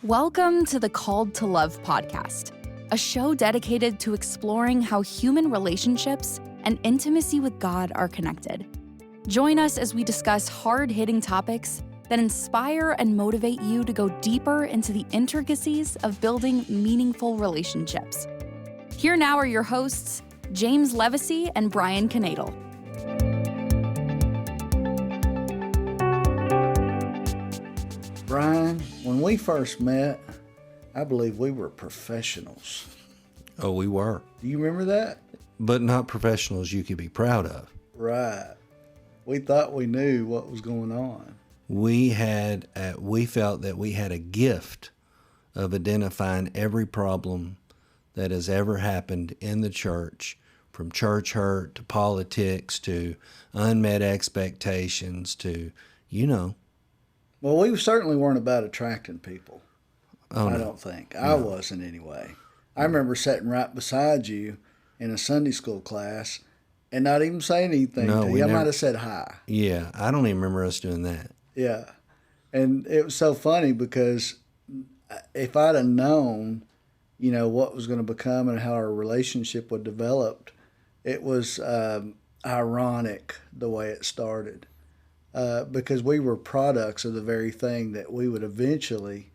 Welcome to the Called to Love podcast, a show dedicated to exploring how human relationships and intimacy with God are connected. Join us as we discuss hard-hitting topics that inspire and motivate you to go deeper into the intricacies of building meaningful relationships. Here now are your hosts, James Levacy and Brian Knadel. Brian, when we first met, I believe we were professionals. Oh, we were. Do you remember that? But not professionals you could be proud of. Right. We thought we knew what was going on. We felt that we had a gift of identifying every problem that has ever happened in the church, from church hurt to politics to unmet expectations to, Well, we certainly weren't about attracting people. Oh, no. I don't think. I wasn't anyway. I remember sitting right beside you in a Sunday school class and not even saying anything to you. I might have said hi. Yeah, I don't even remember us doing that. Yeah. And it was so funny because if I'd have known, what was going to become and how our relationship would develop, it was ironic the way it started. Because we were products of the very thing that we would eventually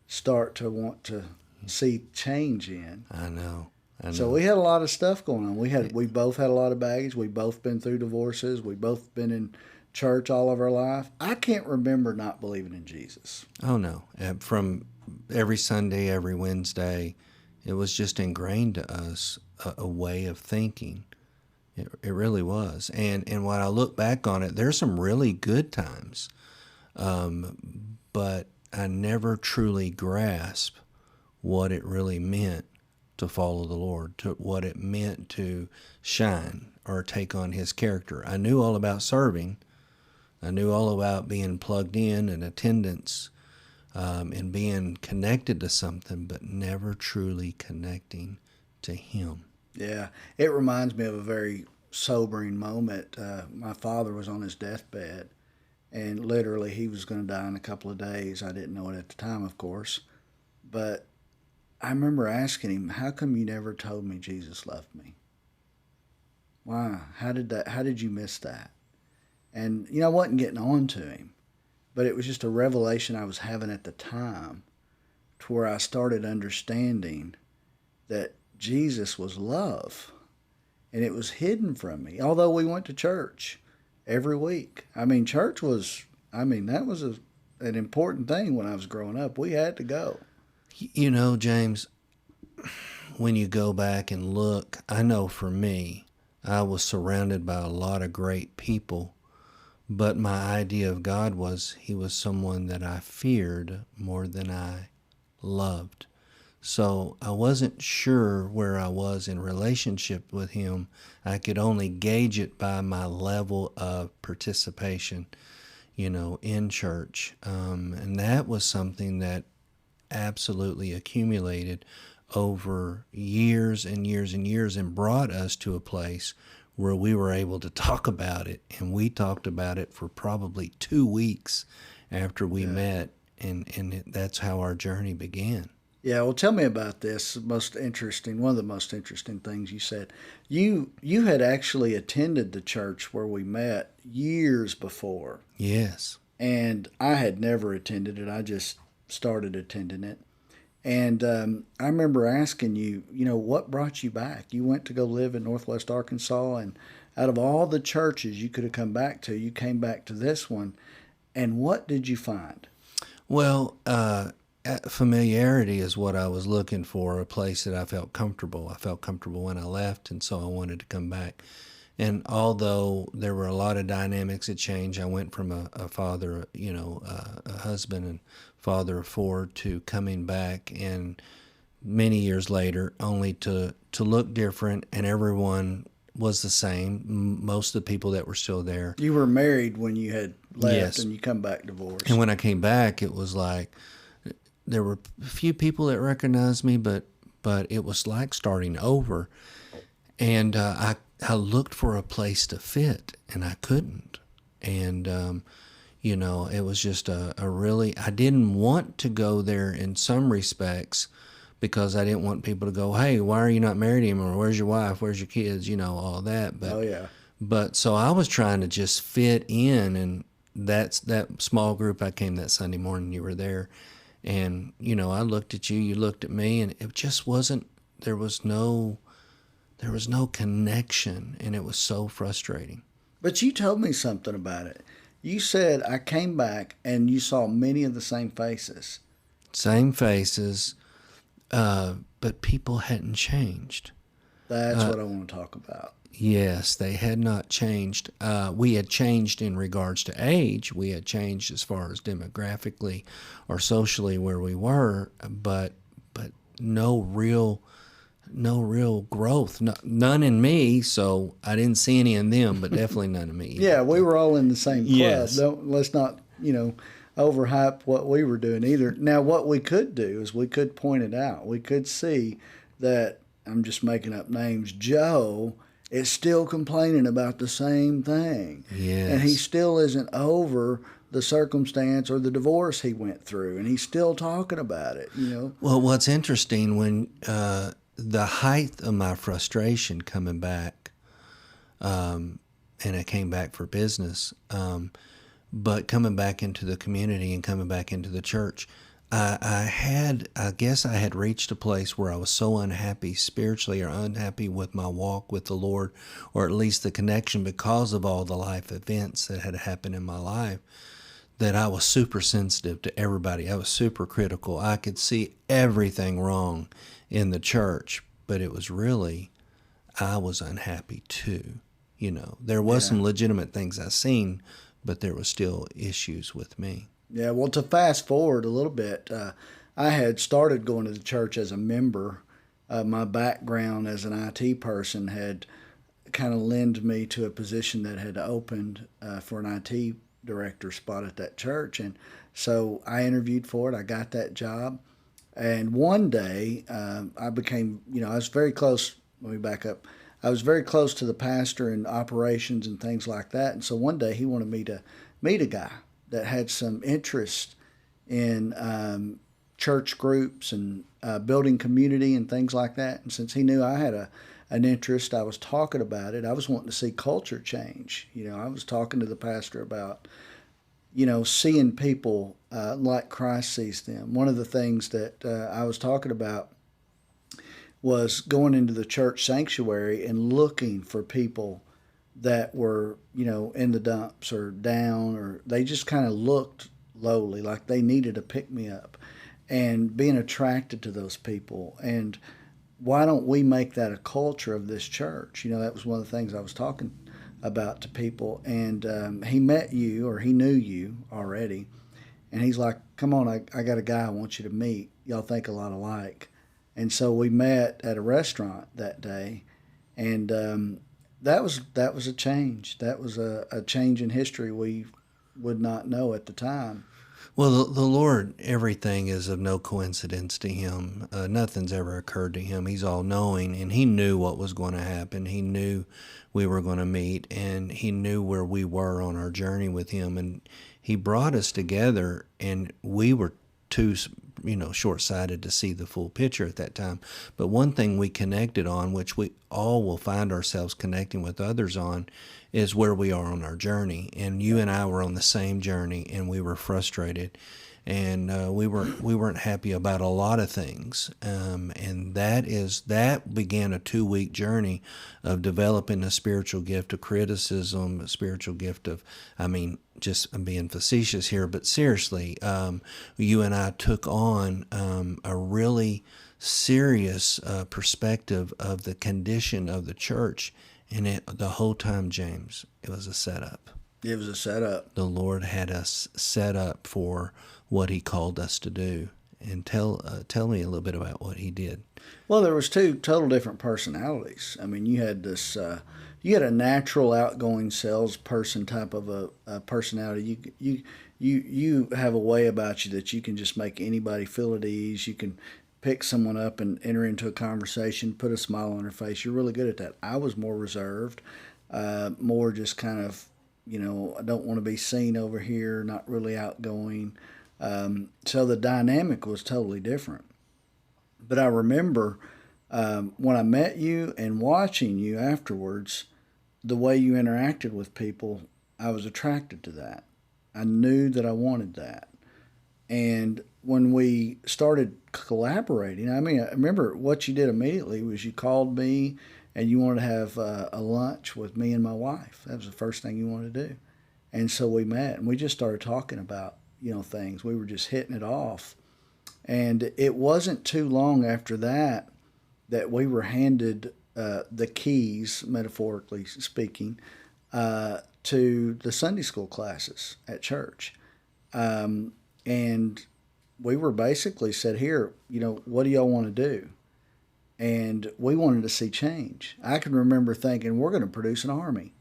start to want to see change in. I know. So we had a lot of stuff going on. We both had a lot of baggage. We both been through divorces. We both been in church all of our life. I can't remember not believing in Jesus. Oh, no. From every Sunday, every Wednesday, it was just ingrained to us, a way of thinking. It really was. And when I look back on it, there's some really good times. But I never truly grasped what it really meant to follow the Lord, to what it meant to shine or take on His character. I knew all about serving. I knew all about being plugged in and attendance and being connected to something, but never truly connecting to Him. Yeah, it reminds me of a very sobering moment. My father was on his deathbed, and literally he was going to die in a couple of days. I didn't know it at the time, of course, but I remember asking him, "How come you never told me Jesus loved me? Why? How did you miss that?" And I wasn't getting on to him, but it was just a revelation I was having at the time, to where I started understanding that Jesus was love, and it was hidden from me. Although we went to church every week. Church was, that was an important thing when I was growing up. We had to go. James, when you go back and look, I know for me, I was surrounded by a lot of great people, but my idea of God was He was someone that I feared more than I loved. So I wasn't sure where I was in relationship with Him. I could only gauge it by my level of participation, in church. And that was something that absolutely accumulated over years and years and years and brought us to a place where we were able to talk about it. And we talked about it for probably 2 weeks after we met. And that's how our journey began. Yeah, well, tell me about this. One of the most interesting things you said. You had actually attended the church where we met years before. Yes. And I had never attended it. I just started attending it. And I remember asking you, what brought you back? You went to go live in Northwest Arkansas, and out of all the churches you could have come back to, you came back to this one. And what did you find? Well, familiarity is what I was looking for, a place that I felt comfortable. I felt comfortable when I left, and so I wanted to come back. And although there were a lot of dynamics that changed, I went from a father, a husband and father of 4 to coming back, and many years later, only to look different, and everyone was the same. Most of the people that were still there. You were married when you had left, yes. And you come back divorced. And when I came back, it was like there were a few people that recognized me, but it was like starting over. And I looked for a place to fit, and I couldn't. And You know, it was just a really, I didn't want to go there in some respects because I didn't want people to go, hey, why are you not married anymore? Where's your wife? Where's your kids? You know, all that. Oh yeah. But so I was trying to just fit in, and that's that small group I came that Sunday morning. You were there, and you know, I looked at you, you looked at me, and it just wasn't. There was no connection, and it was so frustrating. But you told me something about it. You said I came back and you saw many of the same faces. Same faces, but people hadn't changed. That's what I want to talk about. Yes, they had not changed. We had changed in regards to age. We had changed as far as demographically or socially where we were, but no real growth. None in me. So I didn't see any in them, but definitely none in me either. Yeah, we were all in the same club. Yes. Let's not overhype what we were doing either. Now, what we could do is we could point it out. We could see that, I'm just making up names, Joe is still complaining about the same thing. Yes. And he still isn't over the circumstance or the divorce he went through, and he's still talking about it, Well, what's interesting, when the height of my frustration coming back, and I came back for business, but coming back into the community and coming back into the church, I guess I had reached a place where I was so unhappy spiritually, or unhappy with my walk with the Lord, or at least the connection, because of all the life events that had happened in my life, that I was super sensitive to everybody. I was super critical. I could see everything wrong in the church, but it was really, I was unhappy too. There was some legitimate things I seen, but there was still issues with me. Yeah, well, to fast forward a little bit, I had started going to the church as a member. My background as an IT person had kind of lent me to a position that had opened for an IT director spot at that church. And so I interviewed for it. I got that job. And one day I became, I was very close. Let me back up. I was very close to the pastor in operations and things like that. And so one day he wanted me to meet a guy that had some interest in church groups and building community and things like that. And since he knew I had an interest, I was talking about it. I was wanting to see culture change. I was talking to the pastor about, seeing people like Christ sees them. One of the things that I was talking about was going into the church sanctuary and looking for people that were, in the dumps or down, or they just kind of looked lowly, like they needed a pick-me-up, and being attracted to those people. And why don't we make that a culture of this church? That was one of the things I was talking about to people. And he met you, or he knew you already, and he's like, come on, I got a guy I want you to meet. Y'all think a lot alike. And so we met at a restaurant that day, and that was a change. That was a change in history we would not know at the time. Well, the Lord, everything is of no coincidence to him. Nothing's ever occurred to him. He's all-knowing, and he knew what was going to happen. He knew we were going to meet, and he knew where we were on our journey with him. And he brought us together, and we were too short-sighted to see the full picture at that time. But one thing we connected on, which we all will find ourselves connecting with others on, is where we are on our journey. And you and I were on the same journey, and we were frustrated, and we weren't happy about a lot of things. And that began a 2-week journey of developing a spiritual gift of criticism, a spiritual gift of, I'm being facetious here, but seriously, you and I took on a really serious perspective of the condition of the church. And the whole time, James, it was a setup. It was a setup. The Lord had us set up for what he called us to do. And tell me a little bit about what he did. Well, there was 2 total different personalities. You had this, you had a natural outgoing salesperson type of a personality. You have a way about you that you can just make anybody feel at ease. You can pick someone up and enter into a conversation, put a smile on their face. You're really good at that. I was more reserved, more just kind of I don't want to be seen over here, not really outgoing. So the dynamic was totally different. But I remember when I met you and watching you afterwards, the way you interacted with people, I was attracted to that. I knew that I wanted that. And when we started collaborating, I mean, I remember what you did immediately was you called me and you wanted to have a lunch with me and my wife. That was the first thing you wanted to do. And so we met and we just started talking about, things. We were just hitting it off. And it wasn't too long after that that we were handed the keys, metaphorically speaking, to the Sunday school classes at church. And we were basically said, here, what do y'all want to do? And we wanted to see change. I can remember thinking, we're going to produce an army.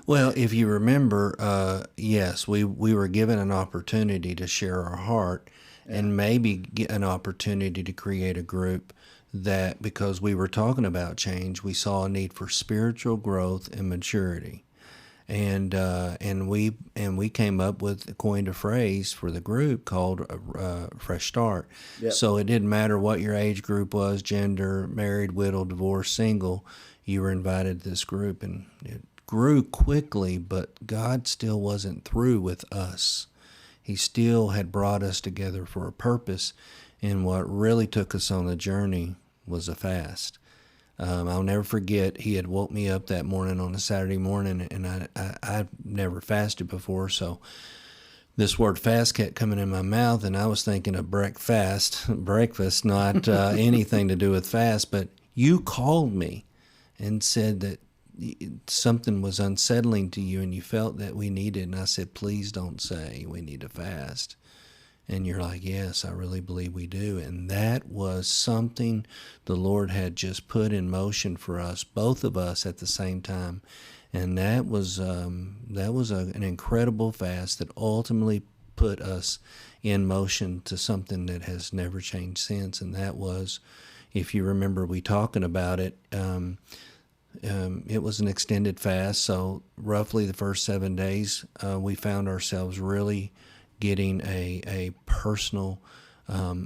Well, if you remember, yes, we were given an opportunity to share our heart and maybe get an opportunity to create a group that, because we were talking about change, we saw a need for spiritual growth and maturity. And we came up with coined a phrase for the group called Fresh Start. Yep. So it didn't matter what your age group was, gender, married, widowed, divorced, single, you were invited to this group, and it grew quickly. But God still wasn't through with us. He still had brought us together for a purpose, and what really took us on the journey was a fast. I'll never forget, he had woke me up that morning on a Saturday morning, and I've never fasted before, so this word fast kept coming in my mouth, and I was thinking of breakfast, not anything to do with fast, but you called me and said that something was unsettling to you and you felt that we needed, and I said, please don't say we need to fast. And you're like, yes, I really believe we do. And that was something the Lord had just put in motion for us, both of us at the same time. And that was an incredible fast that ultimately put us in motion to something that has never changed since. And that was, if you remember we talking about it, it was an extended fast. So roughly the first 7 days, we found ourselves really getting a personal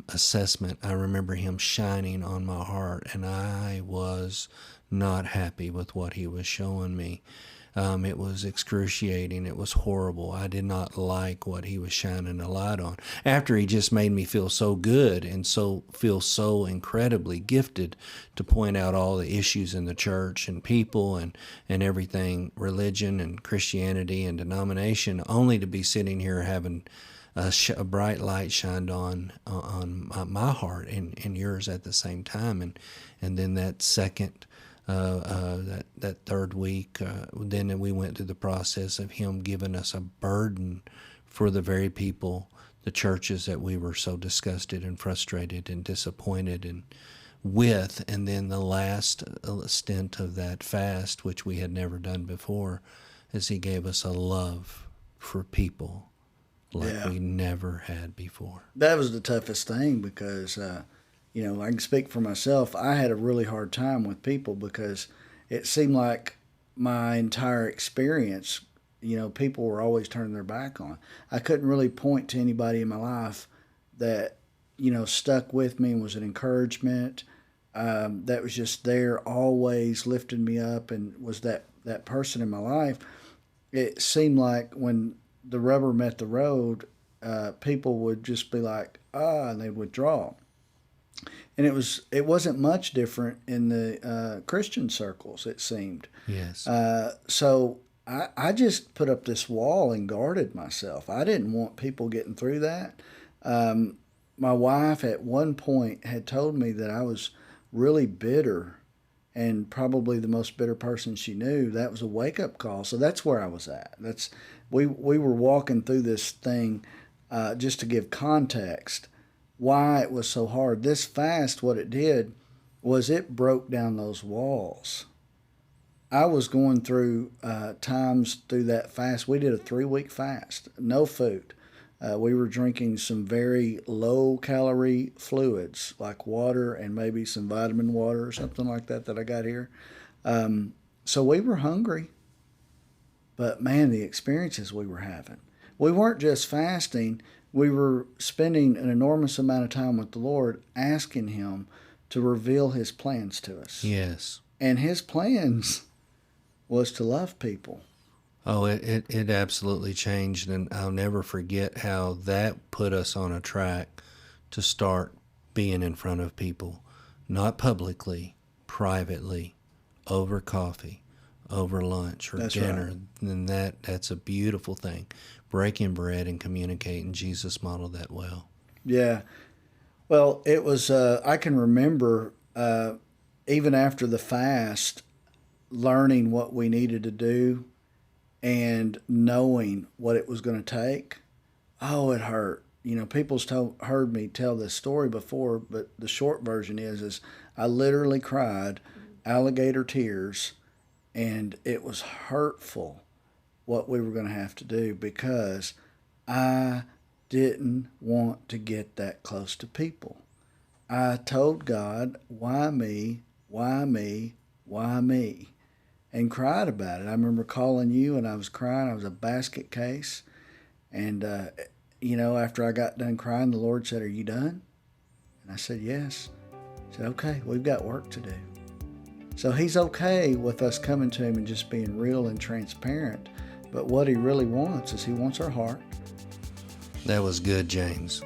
assessment. I remember him shining on my heart, and I was not happy with what he was showing me. It was excruciating. It was horrible. I did not like what he was shining a light on. After he just made me feel so good and feel so incredibly gifted to point out all the issues in the church and people and everything, religion and Christianity and denomination, only to be sitting here having a bright light shined on my heart and yours at the same time. And then that second that third week, then we went through the process of him giving us a burden for the very people, the churches that we were so disgusted and frustrated and disappointed and with. And then the last stint of that fast, which we had never done before, is he gave us a love for people like we never had before. That was the toughest thing because I can speak for myself. I had a really hard time with people because it seemed like my entire experience, people were always turning their back on. I couldn't really point to anybody in my life that, stuck with me and was an encouragement, that was just there, always lifting me up and was that person in my life. It seemed like when the rubber met the road, people would just be like, and they'd withdraw. And it wasn't much different in the Christian circles, it seemed. Yes. So I just put up this wall and guarded myself. I didn't want people getting through that. My wife at one point had told me that I was really bitter and probably the most bitter person she knew. That was a wake-up call. So that's where I was at. We were walking through this thing just to give context why it was so hard. This fast, what it did was it broke down those walls. I was going through times through that fast. We did a 3-week fast, no food. We were drinking some very low-calorie fluids like water and maybe some vitamin water or something like that I got here. So we were hungry. But man, the experiences we were having. We weren't just fasting, we were spending an enormous amount of time with the Lord, asking Him to reveal His plans to us. Yes. And His plans was to love people. Oh, it absolutely changed, and I'll never forget how that put us on a track to start being in front of people, not publicly, privately, over coffee, over lunch or That's dinner. right. And that's a beautiful thing. Breaking bread and communicating. Jesus modeled that well. Yeah. Well, it was, I can remember even after the fast, learning what we needed to do and knowing what it was going to take. Oh, it hurt. You know, people's heard me tell this story before, but the short version is I literally cried alligator tears, and it was hurtful what we were going to have to do because I didn't want to get that close to people. I told God, why me, why me, why me? And cried about it. I remember calling you and I was crying. I was a basket case. And, after I got done crying, the Lord said, "Are you done?" And I said, "Yes." He said, "Okay, we've got work to do." So He's okay with us coming to Him and just being real and transparent. But what He really wants is He wants our heart. That was good, James.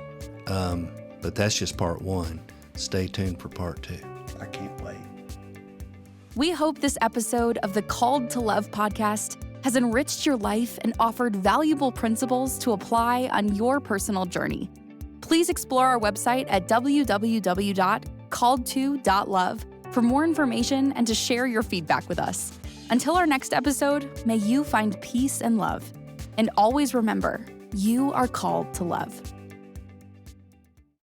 But that's just part one. Stay tuned for part two. I can't wait. We hope this episode of the Called to Love podcast has enriched your life and offered valuable principles to apply on your personal journey. Please explore our website at www.calledto.love for more information and to share your feedback with us. Until our next episode, may you find peace and love. And always remember, you are called to love.